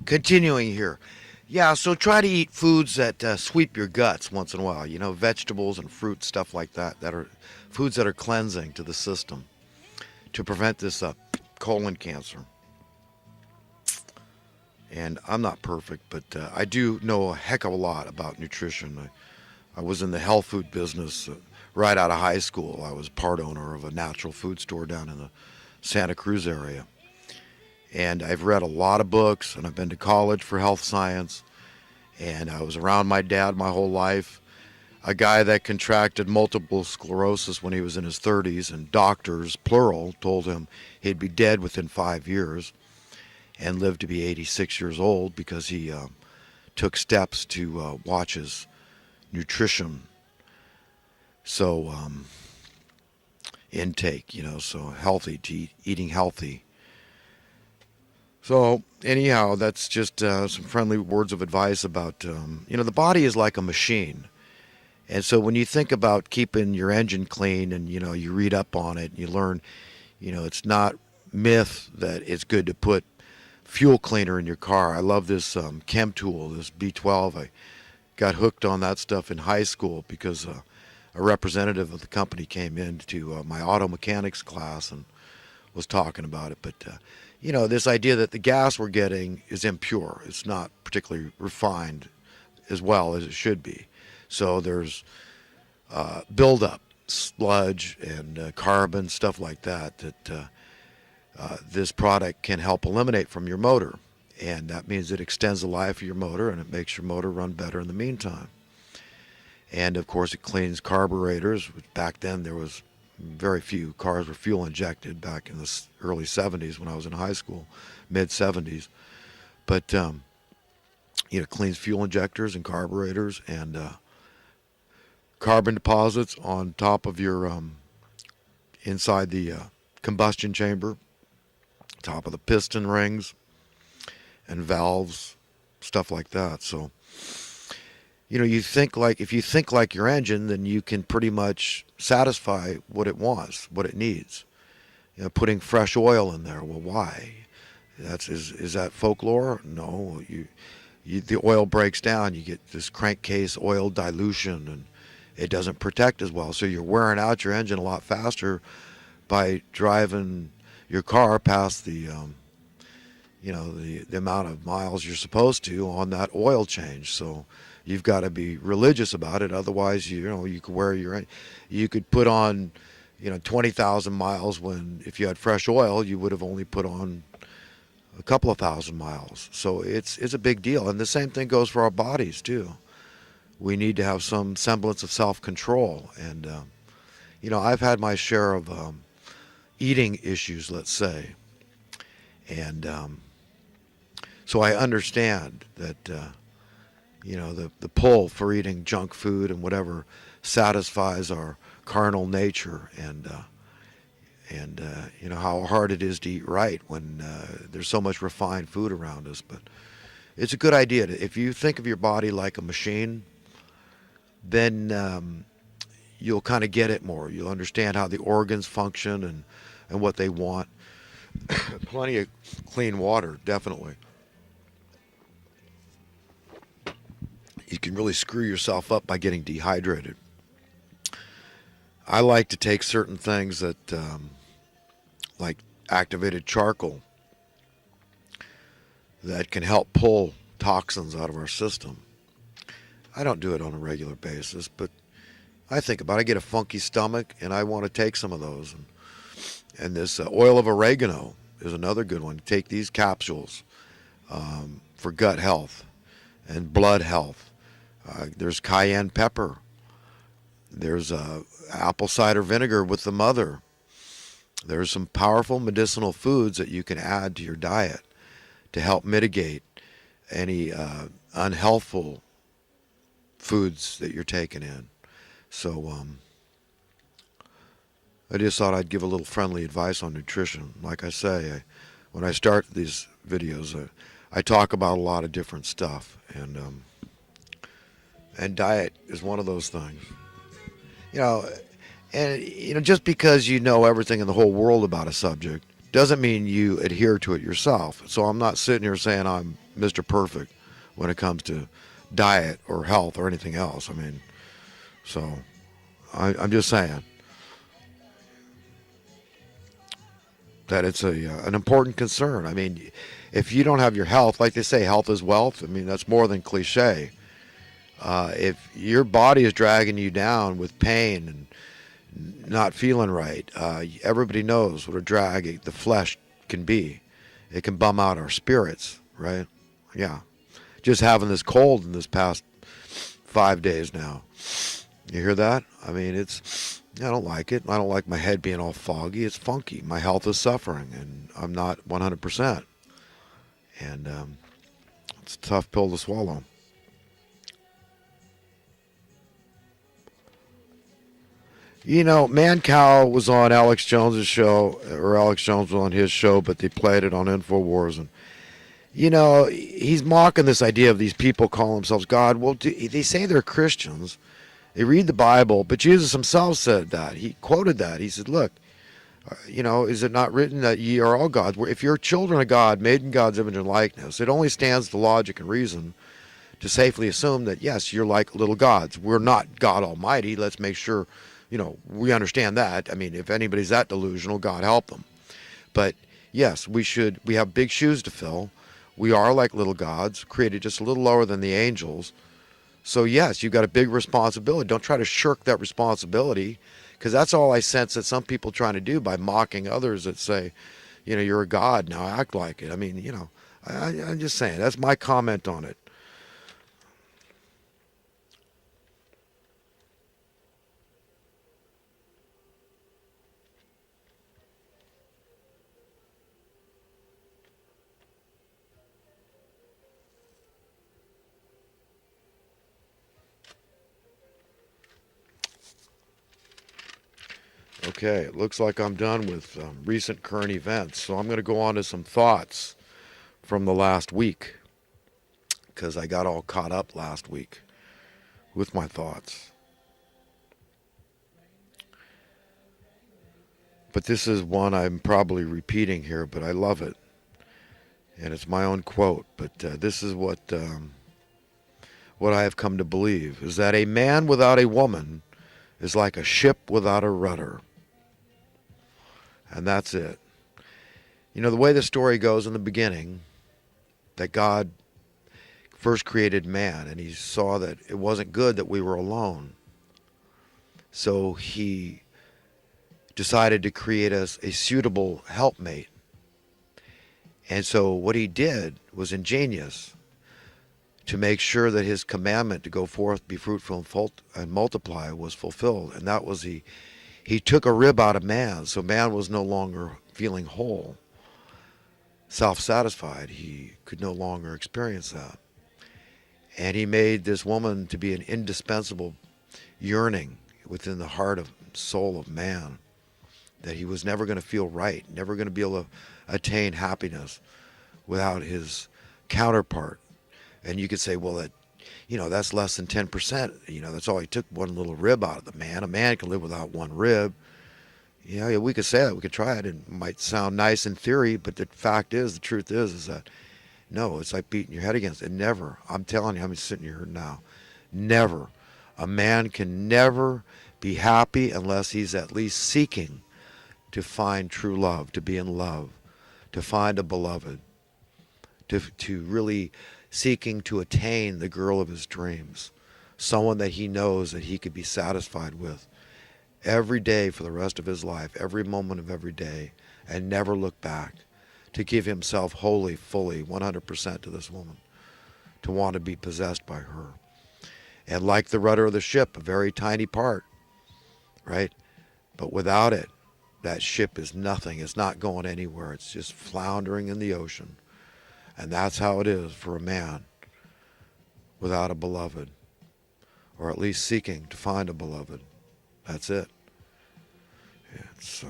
Continuing here. Yeah, so try to eat foods that sweep your guts once in a while. Vegetables and fruit, stuff like that, that are foods that are cleansing to the system to prevent this colon cancer. And I'm not perfect, but I do know a heck of a lot about nutrition. I was in the health food business right out of high school. I was part owner of a natural food store down in the Santa Cruz area. And I've read a lot of books, and I've been to college for health science. And I was around my dad my whole life, a guy that contracted multiple sclerosis when he was in his 30s, and doctors, plural, told him he'd be dead within 5 years and lived to be 86 years old because he took steps to watch his nutrition. So, intake, so healthy, eating healthy. So anyhow, that's just some friendly words of advice about, the body is like a machine. And so when you think about keeping your engine clean and, you read up on it and you learn, it's not myth that it's good to put fuel cleaner in your car. I love this chem tool, this B12. I got hooked on that stuff in high school because a representative of the company came into my auto mechanics class and was talking about it. But, this idea that the gas we're getting is impure. It's not particularly refined as well as it should be. So there's buildup, sludge, and carbon, stuff like that, this product can help eliminate from your motor. And that means it extends the life of your motor, and it makes your motor run better in the meantime. And, of course, it cleans carburetors. Back then there was very few cars were fuel injected back in the early 70s when I was in high school, mid 70s. But, it cleans fuel injectors and carburetors and carbon deposits on top of your, inside the combustion chamber, top of the piston rings and valves, stuff like that. So, if you think like your engine, then you can pretty much satisfy what it wants, what it needs. Putting fresh oil in there. Well, why? Is that folklore? No. The oil breaks down. You get this crankcase oil dilution, and it doesn't protect as well. So you're wearing out your engine a lot faster by driving your car past the amount of miles you're supposed to on that oil change. So you've got to be religious about it. Otherwise, you could you could put on, 20,000 miles when if you had fresh oil, you would have only put on a couple of thousand miles. So it's a big deal. And the same thing goes for our bodies too. We need to have some semblance of self-control. And, I've had my share of eating issues, let's say. And so I understand that, the pull for eating junk food and whatever satisfies our carnal nature, and how hard it is to eat right when there's so much refined food around us. But it's a good idea if you think of your body like a machine, then you'll kind of get it more. You'll understand how the organs function and what they want. Plenty of clean water, definitely. You can really screw yourself up by getting dehydrated. I like to take certain things that, like activated charcoal, that can help pull toxins out of our system. I don't do it on a regular basis, but I think about it. I get a funky stomach, and I want to take some of those. And this oil of oregano is another good one. Take these capsules for gut health and blood health. There's cayenne pepper. There's apple cider vinegar with the mother. There's some powerful medicinal foods that you can add to your diet to help mitigate any unhealthful foods that you're taking in. So I just thought I'd give a little friendly advice on nutrition. Like I say, when I start these videos, I talk about a lot of different stuff, and diet is one of those things. Just because you know everything in the whole world about a subject doesn't mean you adhere to it yourself. So I'm not sitting here saying I'm Mr. Perfect when it comes to diet or health or anything else. I mean, so I'm just saying that it's an important concern. I mean, if you don't have your health, like they say, health is wealth. I mean, that's more than cliche. If your body is dragging you down with pain and not feeling right, everybody knows what a drag the flesh can be. It can bum out our spirits, right? Yeah. Just having this cold in this past 5 days now. You hear that? I mean, I don't like it. I don't like my head being all foggy. It's funky. My health is suffering, and I'm not 100%. And it's a tough pill to swallow. You know, Mancow was on Alex Jones's show, or Alex Jones was on his show, but they played it on InfoWars. And, you know, he's mocking this idea of these people calling themselves God. Well, they say they're Christians. They read the Bible, but Jesus himself said that. He quoted that. He said, look, you know, is it not written that ye are all gods? If you're children of God, made in God's image and likeness, it only stands to logic and reason to safely assume that, yes, you're like little gods. We're not God Almighty. Let's make sure, you know, we understand that. I mean, if anybody's that delusional, God help them. But yes, we have big shoes to fill. We are like little gods, created just a little lower than the angels. So yes, you've got a big responsibility. Don't try to shirk that responsibility, because that's all I sense that some people trying to do by mocking others that say, you know, you're a god, now act like it. I mean, you know, I'm just saying, that's my comment on it. Okay, it looks like I'm done with recent current events, so I'm going to go on to some thoughts from the last week, because I got all caught up last week with my thoughts. But this is one I'm probably repeating here, but I love it. And it's my own quote, but this is what I have come to believe, is that a man without a woman is like a ship without a rudder. And that's it. You know, the way the story goes in the beginning, that God first created man, and he saw that it wasn't good that we were alone. So he decided to create us a suitable helpmate. And so what he did was ingenious to make sure that his commandment to go forth, be fruitful and multiply was fulfilled. And that was he took a rib out of man, so man was no longer feeling whole, self-satisfied. He could no longer experience that. And he made this woman to be an indispensable yearning within the heart and soul of man, that he was never going to feel right, never going to be able to attain happiness without his counterpart. And you could say, well, that's less than 10%. You know, that's all he took, one little rib out of the man. A man can live without one rib. Yeah, we could say that. We could try it. It might sound nice in theory, but the truth is that, no, it's like beating your head against it. Never. I'm telling you, I'm sitting here now. Never. A man can never be happy unless he's at least seeking to find true love, to be in love, to find a beloved, to really seeking to attain the girl of his dreams, someone that he knows that he could be satisfied with every day for the rest of his life, every moment of every day, and never look back, to give himself wholly, fully, 100% to this woman, to want to be possessed by her. And like the rudder of the ship, a very tiny part, right? But without it, that ship is nothing. It's not going anywhere. It's just floundering in the ocean. And that's how it is for a man without a beloved, or at least seeking to find a beloved. That's it. It's,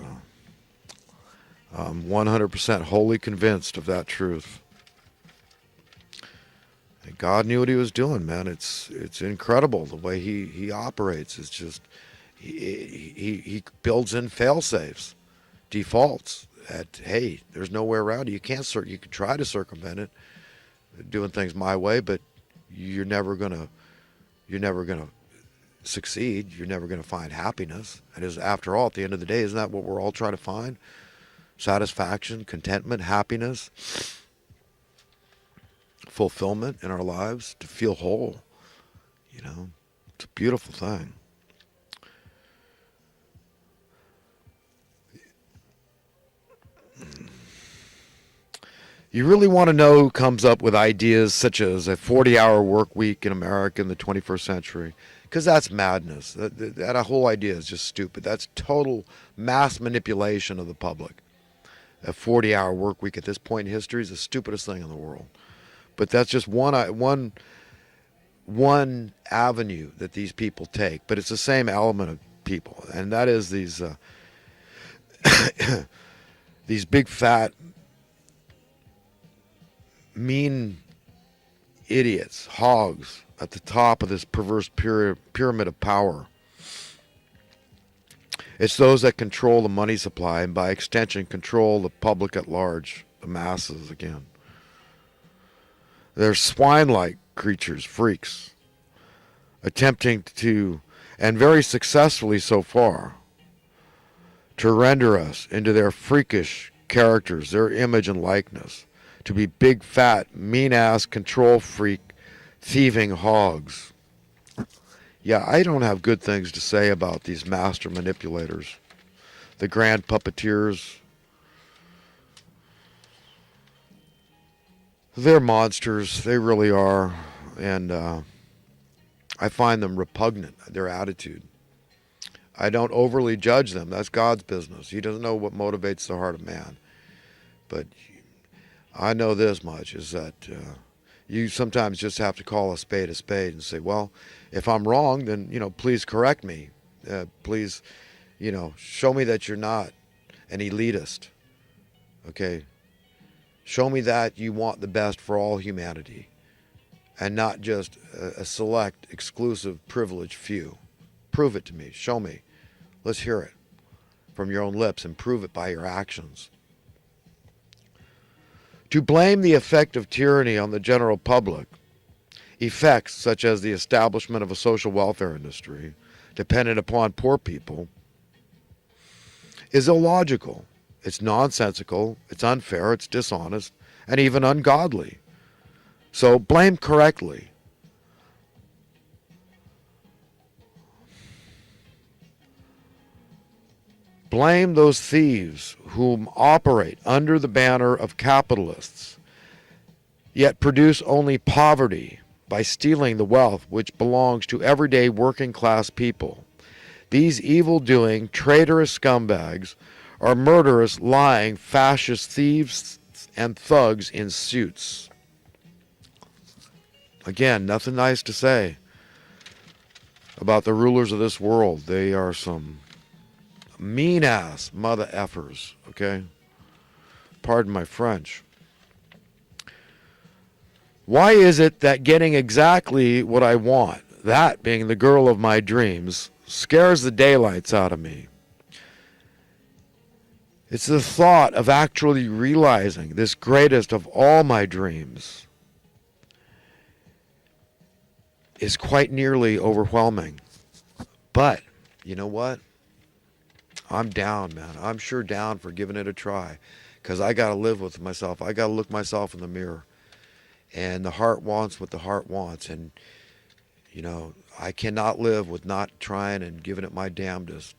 I'm 100% wholly convinced of that truth. And God knew what he was doing, man. It's incredible the way he operates. It's just, he builds in fail-safes, defaults. Hey, there's no way around it. You can try to circumvent it. doing things my way, but you're never gonna succeed. You're never gonna find happiness. And is after all, at the end of the day, isn't that what we're all trying to find? Satisfaction, contentment, happiness, fulfillment in our lives, to feel whole. You know, it's a beautiful thing. You really want to know who comes up with ideas such as a 40-hour work week in America in the 21st century? Because that's madness. That whole idea is just stupid. That's total mass manipulation of the public. A 40-hour work week at this point in history is the stupidest thing in the world. But that's just one avenue that these people take. But it's the same element of people, and that is these these big fat mean idiots, hogs, at the top of this perverse pyramid of power. It's those that control the money supply and by extension control the public at large, the masses again. They're swine-like creatures, freaks, attempting to, and very successfully so far, to render us into their freakish characters, their image and likeness, to be big, fat, mean-ass, control freak, thieving hogs. Yeah, I don't have good things to say about these master manipulators, the grand puppeteers. They're monsters, they really are, and I find them repugnant, their attitude. I don't overly judge them, that's God's business. He doesn't know what motivates the heart of man. But I know this much, is that you sometimes just have to call a spade and say, well, if I'm wrong, then, please correct me. Please, show me that you're not an elitist. Okay? Show me that you want the best for all humanity and not just a select, exclusive, privileged few. Prove it to me. Show me. Let's hear it from your own lips and prove it by your actions. To blame the effect of tyranny on the general public, effects such as the establishment of a social welfare industry dependent upon poor people, is illogical. It's nonsensical, it's unfair, it's dishonest, and even ungodly. So blame correctly. Blame those thieves whom operate under the banner of capitalists, yet produce only poverty by stealing the wealth which belongs to everyday working class people. These evil-doing, traitorous scumbags are murderous, lying, fascist thieves and thugs in suits. Again, nothing nice to say about the rulers of this world. They are some mean-ass mother effers, okay? Pardon my French. Why is it that getting exactly what I want, that being the girl of my dreams, scares the daylights out of me? It's the thought of actually realizing this greatest of all my dreams is quite nearly overwhelming. But, you know what? I'm down, man. I'm sure down for giving it a try, because I got to live with myself. I got to look myself in the mirror. And the heart wants what the heart wants. And, I cannot live with not trying and giving it my damnedest.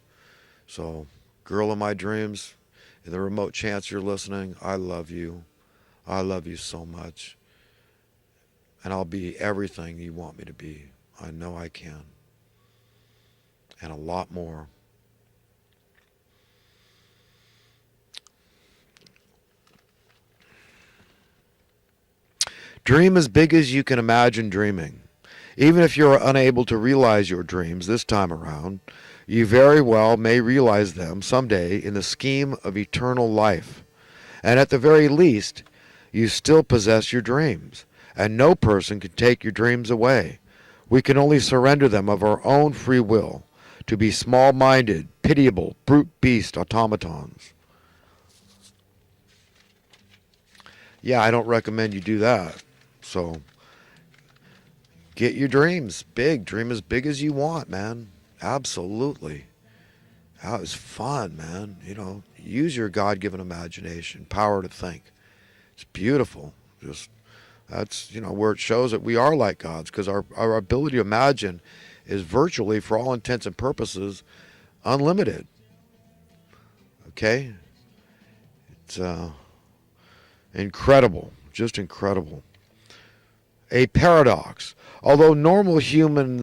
So, girl of my dreams, in the remote chance you're listening, I love you. I love you so much. And I'll be everything you want me to be. I know I can. And a lot more. Dream as big as you can imagine dreaming. Even if you're unable to realize your dreams this time around, you very well may realize them someday in the scheme of eternal life. And at the very least, you still possess your dreams, and no person can take your dreams away. We can only surrender them of our own free will to be small-minded, pitiable, brute beast automatons. Yeah, I don't recommend you do that. So get your dreams big. Dream as big as you want, man. Absolutely. That was fun, man. Use your God-given imagination, power to think. It's beautiful. Just that's where it shows that we are like gods, because our ability to imagine is virtually, for all intents and purposes, unlimited. Okay, it's incredible, just incredible. A paradox. Although normal humans